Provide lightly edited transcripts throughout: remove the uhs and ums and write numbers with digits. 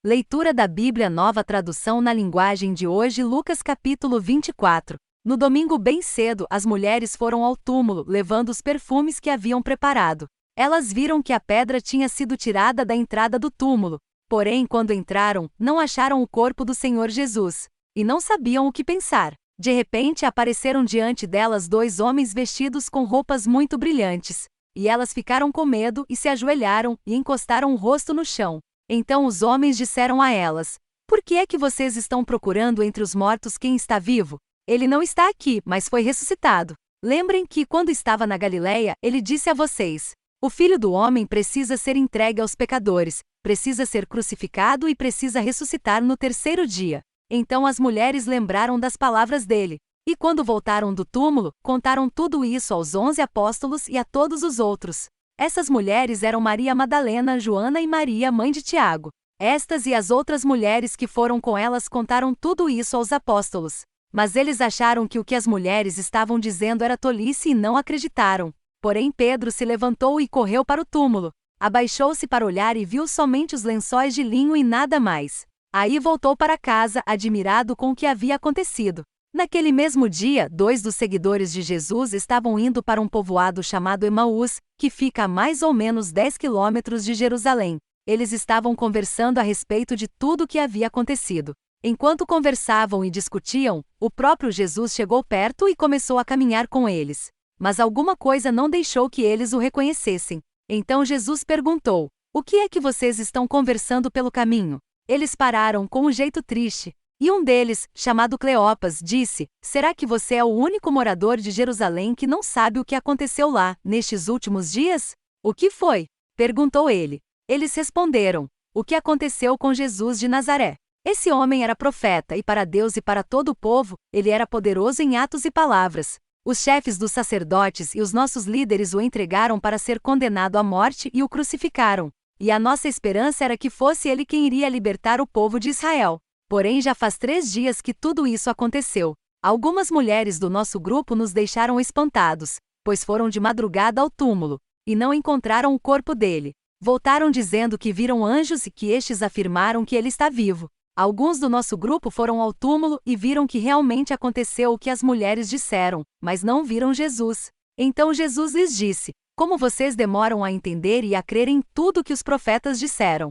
Leitura da Bíblia Nova Tradução na linguagem de hoje, Lucas capítulo 24. No domingo bem cedo, as mulheres foram ao túmulo, levando os perfumes que haviam preparado. Elas viram que a pedra tinha sido tirada da entrada do túmulo. Porém, quando entraram, não acharam o corpo do Senhor Jesus. E não sabiam o que pensar. De repente, apareceram diante delas dois homens vestidos com roupas muito brilhantes. E elas ficaram com medo e se ajoelharam e encostaram o rosto no chão. Então os homens disseram a elas: "Por que é que vocês estão procurando entre os mortos quem está vivo? Ele não está aqui, mas foi ressuscitado. Lembrem que, quando estava na Galileia, ele disse a vocês: o Filho do Homem precisa ser entregue aos pecadores, precisa ser crucificado e precisa ressuscitar no terceiro dia." Então as mulheres lembraram das palavras dele. E quando voltaram do túmulo, contaram tudo isso aos 11 apóstolos e a todos os outros. Essas mulheres eram Maria Madalena, Joana e Maria, mãe de Tiago. Estas e as outras mulheres que foram com elas contaram tudo isso aos apóstolos. Mas eles acharam que o que as mulheres estavam dizendo era tolice e não acreditaram. Porém Pedro se levantou e correu para o túmulo. Abaixou-se para olhar e viu somente os lençóis de linho e nada mais. Aí voltou para casa, admirado com o que havia acontecido. Naquele mesmo dia, 2 dos seguidores de Jesus estavam indo para um povoado chamado Emaús, que fica a mais ou menos 10 quilômetros de Jerusalém. Eles estavam conversando a respeito de tudo o que havia acontecido. Enquanto conversavam e discutiam, o próprio Jesus chegou perto e começou a caminhar com eles. Mas alguma coisa não deixou que eles o reconhecessem. Então Jesus perguntou: "O que é que vocês estão conversando pelo caminho?" Eles pararam com um jeito triste. E um deles, chamado Cleopas, disse: "Será que você é o único morador de Jerusalém que não sabe o que aconteceu lá, nestes últimos dias?" "O que foi?" perguntou ele. Eles responderam: "O que aconteceu com Jesus de Nazaré. Esse homem era profeta e para Deus e para todo o povo, ele era poderoso em atos e palavras. Os chefes dos sacerdotes e os nossos líderes o entregaram para ser condenado à morte e o crucificaram. E a nossa esperança era que fosse ele quem iria libertar o povo de Israel. Porém já faz 3 dias que tudo isso aconteceu. Algumas mulheres do nosso grupo nos deixaram espantados, pois foram de madrugada ao túmulo, e não encontraram o corpo dele. Voltaram dizendo que viram anjos e que estes afirmaram que ele está vivo. Alguns do nosso grupo foram ao túmulo e viram que realmente aconteceu o que as mulheres disseram, mas não viram Jesus." Então Jesus lhes disse: "Como vocês demoram a entender e a crer em tudo que os profetas disseram?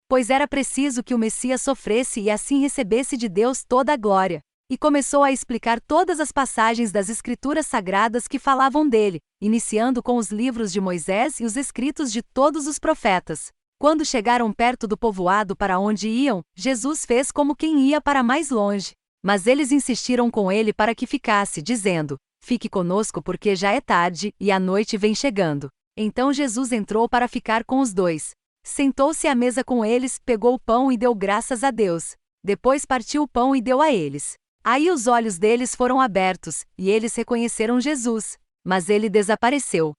Pois era preciso que o Messias sofresse e assim recebesse de Deus toda a glória." E começou a explicar todas as passagens das Escrituras Sagradas que falavam dele, iniciando com os livros de Moisés e os escritos de todos os profetas. Quando chegaram perto do povoado para onde iam, Jesus fez como quem ia para mais longe. Mas eles insistiram com ele para que ficasse, dizendo: "Fique conosco porque já é tarde e a noite vem chegando." Então Jesus entrou para ficar com os dois. Sentou-se à mesa com eles, pegou o pão e deu graças a Deus. Depois partiu o pão e deu a eles. Aí os olhos deles foram abertos, e eles reconheceram Jesus. Mas ele desapareceu.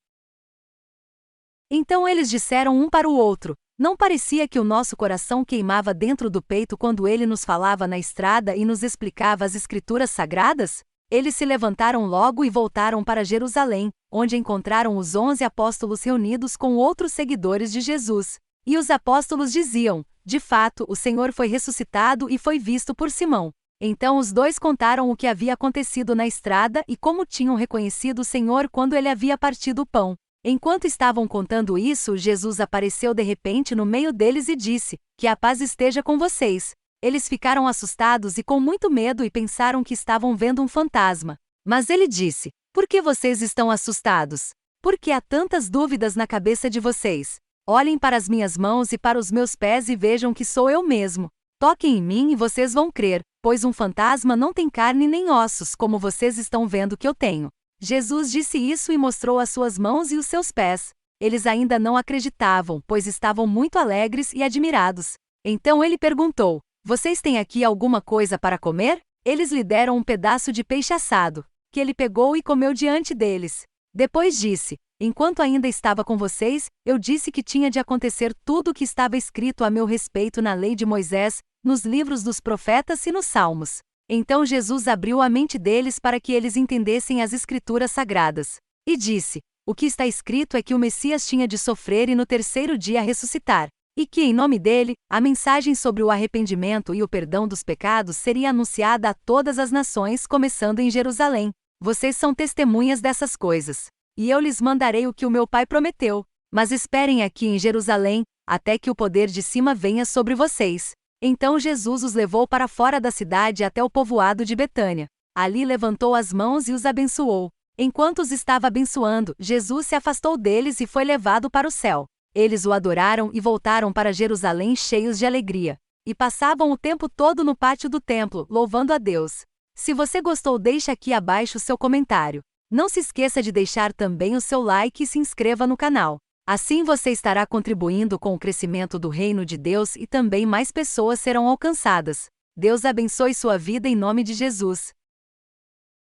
Então eles disseram um para o outro: "Não parecia que o nosso coração queimava dentro do peito quando ele nos falava na estrada e nos explicava as Escrituras Sagradas?" Eles se levantaram logo e voltaram para Jerusalém, onde encontraram os 11 apóstolos reunidos com outros seguidores de Jesus. E os apóstolos diziam: "De fato, o Senhor foi ressuscitado e foi visto por Simão." Então os dois contaram o que havia acontecido na estrada e como tinham reconhecido o Senhor quando ele havia partido o pão. Enquanto estavam contando isso, Jesus apareceu de repente no meio deles e disse: "Que a paz esteja com vocês." Eles ficaram assustados e com muito medo e pensaram que estavam vendo um fantasma. Mas ele disse: "Por que vocês estão assustados? Por que há tantas dúvidas na cabeça de vocês? Olhem para as minhas mãos e para os meus pés e vejam que sou eu mesmo. Toquem em mim e vocês vão crer, pois um fantasma não tem carne nem ossos, como vocês estão vendo que eu tenho." Jesus disse isso e mostrou as suas mãos e os seus pés. Eles ainda não acreditavam, pois estavam muito alegres e admirados. Então ele perguntou: "Vocês têm aqui alguma coisa para comer?" Eles lhe deram um pedaço de peixe assado, que ele pegou e comeu diante deles. Depois disse: "Enquanto ainda estava com vocês, eu disse que tinha de acontecer tudo o que estava escrito a meu respeito na lei de Moisés, nos livros dos profetas e nos salmos." Então Jesus abriu a mente deles para que eles entendessem as Escrituras Sagradas. E disse: "O que está escrito é que o Messias tinha de sofrer e no terceiro dia ressuscitar." e que, em nome dele, a mensagem sobre o arrependimento e o perdão dos pecados seria anunciada a todas as nações, começando em Jerusalém. Vocês são testemunhas dessas coisas. E eu lhes mandarei o que o meu Pai prometeu. Mas esperem aqui em Jerusalém, até que o poder de cima venha sobre vocês. Então Jesus os levou para fora da cidade até o povoado de Betânia. Ali levantou as mãos e os abençoou. Enquanto os estava abençoando, Jesus se afastou deles e foi levado para o céu. Eles o adoraram e voltaram para Jerusalém cheios de alegria. E passavam o tempo todo no pátio do templo, louvando a Deus. Se você gostou, deixe aqui abaixo o seu comentário. Não se esqueça de deixar também o seu like e se inscreva no canal. Assim você estará contribuindo com o crescimento do reino de Deus e também mais pessoas serão alcançadas. Deus abençoe sua vida em nome de Jesus.